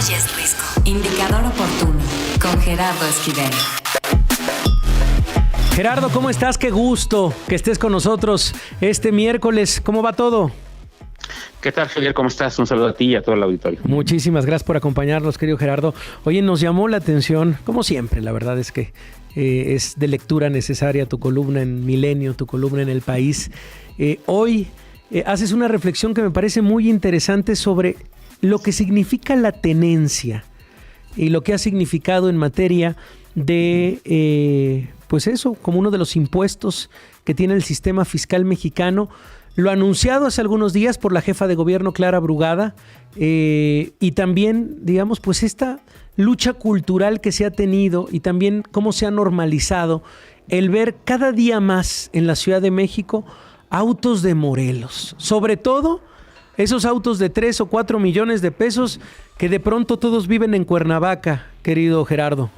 ya es risco. Indicador oportuno con Gerardo Esquivel. Gerardo, ¿cómo estás? Qué gusto que estés con nosotros este miércoles. ¿Cómo va todo? ¿Qué tal, Javier? ¿Cómo estás? Un saludo a ti y a todo el auditorio. Muchísimas gracias por acompañarnos, querido Gerardo. Oye, nos llamó la atención, como siempre, la verdad es que es de lectura necesaria tu columna en Milenio, tu columna en El País. Hoy haces una reflexión que me parece muy interesante sobre lo que significa la tenencia y lo que ha significado en materia de, pues eso, como uno de los impuestos que tiene el sistema fiscal mexicano. Lo anunciado hace algunos días por la jefa de gobierno Clara Brugada y también, digamos, pues esta lucha cultural que se ha tenido y también cómo se ha normalizado el ver cada día más en la Ciudad de México autos de Morelos. Sobre todo esos autos de 3 o 4 millones de pesos que de pronto todos viven en Cuernavaca, querido Gerardo.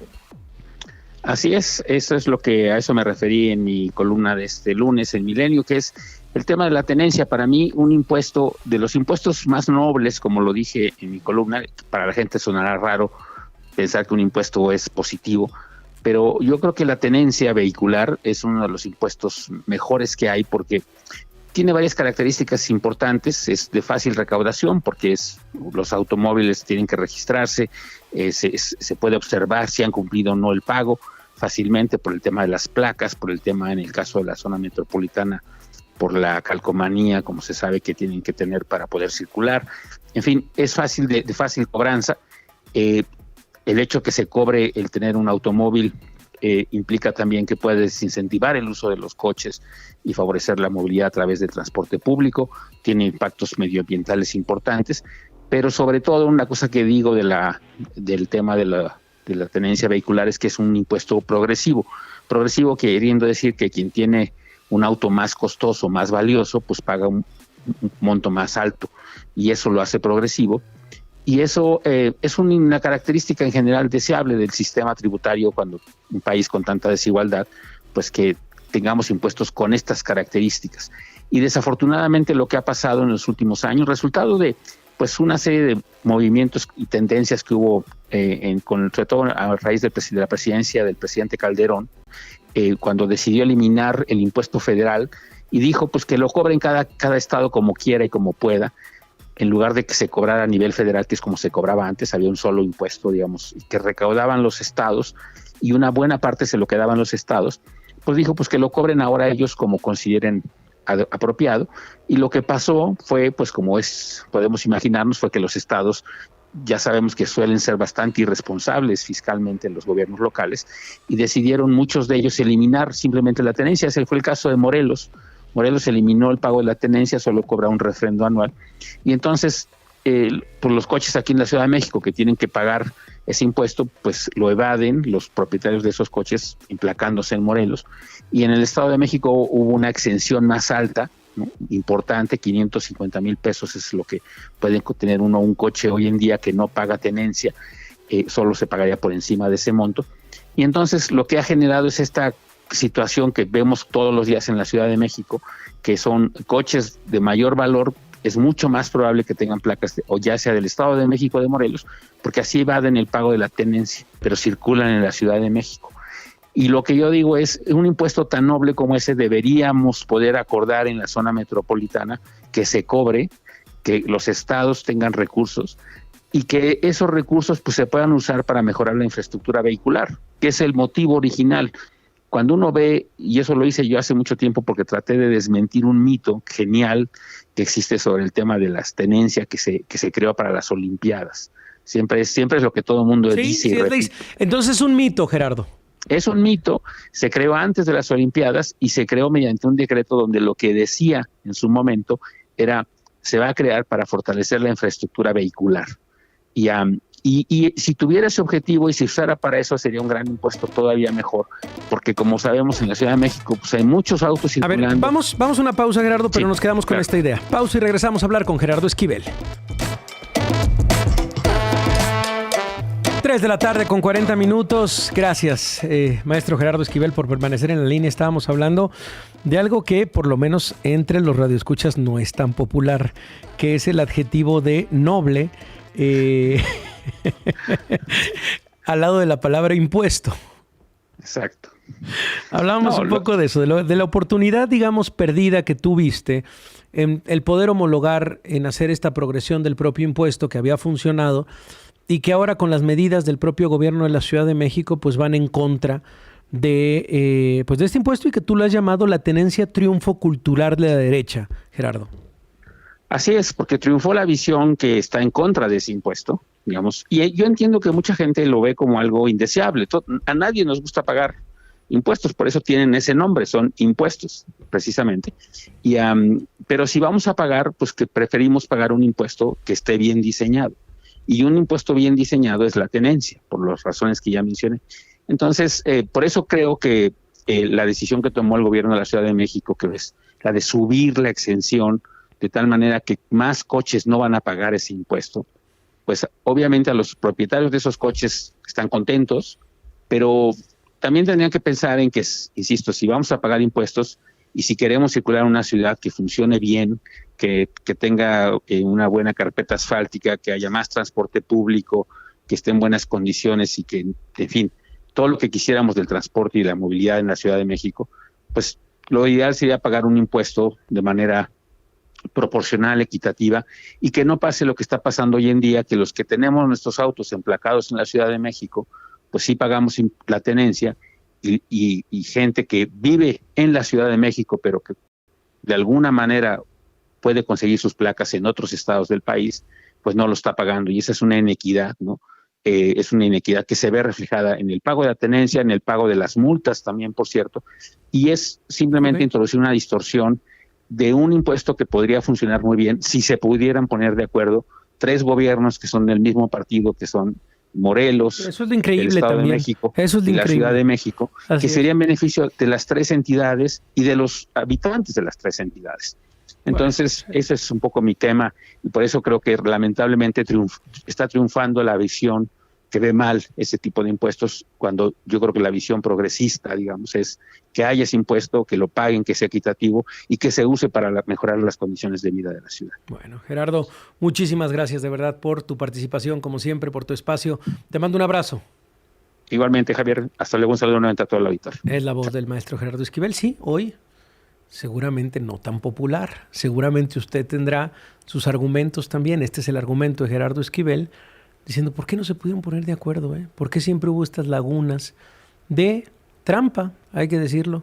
Así es, eso es a eso me referí en mi columna de este lunes en Milenio, que es el tema de la tenencia. Para mí, un impuesto, de los impuestos más nobles, como lo dije en mi columna, para la gente sonará raro pensar que un impuesto es positivo, pero yo creo que la tenencia vehicular es uno de los impuestos mejores que hay porque tiene varias características importantes. Es de fácil recaudación porque los automóviles tienen que registrarse, se puede observar si han cumplido o no el pago fácilmente por el tema de las placas, por el tema, en el caso de la zona metropolitana, por la calcomanía, como se sabe que tienen que tener para poder circular. En fin, es fácil de fácil cobranza. El hecho que se cobre el tener un automóvil implica también que puede desincentivar el uso de los coches y favorecer la movilidad a través del transporte público. Tiene impactos medioambientales importantes, pero sobre todo una cosa que digo del tema de la tenencia vehicular es que es un impuesto progresivo. Progresivo queriendo decir que quien tiene un auto más costoso, más valioso, pues paga un monto más alto y eso lo hace progresivo. Y eso es una característica en general deseable del sistema tributario cuando un país con tanta desigualdad, pues que tengamos impuestos con estas características. Y desafortunadamente lo que ha pasado en los últimos años, resultado de pues una serie de movimientos y tendencias que hubo, sobre todo a raíz de la presidencia del presidente Calderón, cuando decidió eliminar el impuesto federal y dijo pues que lo cobren cada estado como quiera y como pueda, en lugar de que se cobrara a nivel federal, que es como se cobraba antes. Había un solo impuesto, digamos, que recaudaban los estados y una buena parte se lo quedaban los estados. Pues dijo pues que lo cobren ahora ellos como consideren apropiado. Y lo que pasó fue, pues como podemos imaginarnos, fue que los estados, ya sabemos que suelen ser bastante irresponsables fiscalmente en los gobiernos locales, y decidieron muchos de ellos eliminar simplemente la tenencia. Ese fue el caso de Morelos. Morelos eliminó el pago de la tenencia, solo cobra un refrendo anual. Y entonces, por los coches aquí en la Ciudad de México que tienen que pagar ese impuesto, pues lo evaden los propietarios de esos coches emplacándose en Morelos. Y en el Estado de México hubo una exención más alta, ¿no? Importante, 550,000 pesos es lo que puede tener un coche hoy en día que no paga tenencia, solo se pagaría por encima de ese monto. Y entonces lo que ha generado es esta situación que vemos todos los días en la Ciudad de México, que son coches de mayor valor. Es mucho más probable que tengan placas o ya sea del Estado de México o de Morelos, porque así evaden el pago de la tenencia, pero circulan en la Ciudad de México. Y lo que yo digo es, un impuesto tan noble como ese deberíamos poder acordar en la zona metropolitana, que se cobre, que los estados tengan recursos y que esos recursos pues se puedan usar para mejorar la infraestructura vehicular, que es el motivo original. Cuando uno ve, y eso lo hice yo hace mucho tiempo porque traté de desmentir un mito genial que existe sobre el tema de las tenencias que se creó para las Olimpiadas. Siempre es lo que todo el mundo dice. Sí, entonces es un mito, Gerardo. Es un mito, se creó antes de las Olimpiadas y se creó mediante un decreto donde lo que decía en su momento era, se va a crear para fortalecer la infraestructura vehicular. Y si tuviera ese objetivo y si usara para eso, sería un gran impuesto todavía mejor, porque como sabemos en la Ciudad de México pues hay muchos autos circulando. A ver, vamos a una pausa, Gerardo, pero sí, nos quedamos con esta idea. Pausa y regresamos a hablar con Gerardo Esquivel. 3 de la tarde con 40 minutos. Gracias, maestro Gerardo Esquivel, por permanecer en la línea. Estábamos hablando de algo que, por lo menos entre los radioescuchas, no es tan popular, que es el adjetivo de noble. Al lado de la palabra impuesto. Exacto. Hablábamos un poco de eso, de la oportunidad, digamos, perdida que tuviste en el poder homologar, en hacer esta progresión del propio impuesto que había funcionado y que ahora con las medidas del propio gobierno de la Ciudad de México pues van en contra de este impuesto y que tú lo has llamado la tenencia triunfo cultural de la derecha, Gerardo. Así es, porque triunfó la visión que está en contra de ese impuesto, digamos, y yo entiendo que mucha gente lo ve como algo indeseable. A nadie nos gusta pagar impuestos, por eso tienen ese nombre, son impuestos, precisamente. Pero si vamos a pagar, pues que preferimos pagar un impuesto que esté bien diseñado. Y un impuesto bien diseñado es la tenencia, por las razones que ya mencioné. Entonces, por eso creo que la decisión que tomó el gobierno de la Ciudad de México, que es la de subir la exención de tal manera que más coches no van a pagar ese impuesto, pues obviamente a los propietarios de esos coches están contentos, pero también tendrían que pensar en que, insisto, si vamos a pagar impuestos y si queremos circular en una ciudad que funcione bien, que tenga una buena carpeta asfáltica, que haya más transporte público, que esté en buenas condiciones y que, en fin, todo lo que quisiéramos del transporte y la movilidad en la Ciudad de México, pues lo ideal sería pagar un impuesto de manera proporcional, equitativa, y que no pase lo que está pasando hoy en día, que los que tenemos nuestros autos emplacados en la Ciudad de México, pues sí pagamos la tenencia, y gente que vive en la Ciudad de México, pero que de alguna manera puede conseguir sus placas en otros estados del país, pues no lo está pagando, y esa es una inequidad, ¿no? Es una inequidad que se ve reflejada en el pago de la tenencia, en el pago de las multas también, por cierto, y es simplemente introducir una distorsión de un impuesto que podría funcionar muy bien si se pudieran poner de acuerdo tres gobiernos que son del mismo partido, que son Morelos, eso es lo increíble, el Estado también de México eso es y la increíble. Ciudad de México, Así que sería en beneficio de las tres entidades y de los habitantes de las tres entidades. Entonces, ese es un poco mi tema, y por eso creo que lamentablemente está triunfando la visión que ve mal ese tipo de impuestos, cuando yo creo que la visión progresista, digamos, es que haya ese impuesto, que lo paguen, que sea equitativo y que se use para mejorar las condiciones de vida de la ciudad. Bueno, Gerardo, muchísimas gracias de verdad por tu participación, como siempre, por tu espacio. Te mando un abrazo. Igualmente, Javier, hasta luego, un saludo nuevamente a todo el auditorio. Es la voz del maestro Gerardo Esquivel, sí, hoy seguramente no tan popular, seguramente usted tendrá sus argumentos también. Este es el argumento de Gerardo Esquivel, diciendo, ¿por qué no se pudieron poner de acuerdo? ¿Por qué siempre hubo estas lagunas de trampa, hay que decirlo,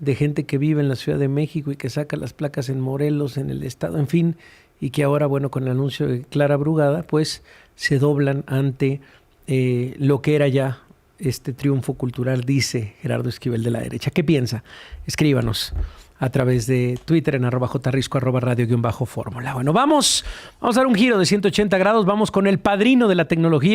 de gente que vive en la Ciudad de México y que saca las placas en Morelos, en el estado, en fin, y que ahora, bueno, con el anuncio de Clara Brugada, pues se doblan ante lo que era ya este triunfo cultural, dice Gerardo Esquivel de la derecha. ¿Qué piensa? Escríbanos a través de Twitter en @jrisco, @radio_fórmula. Bueno, vamos a dar un giro de 180 grados, vamos con el padrino de la tecnología.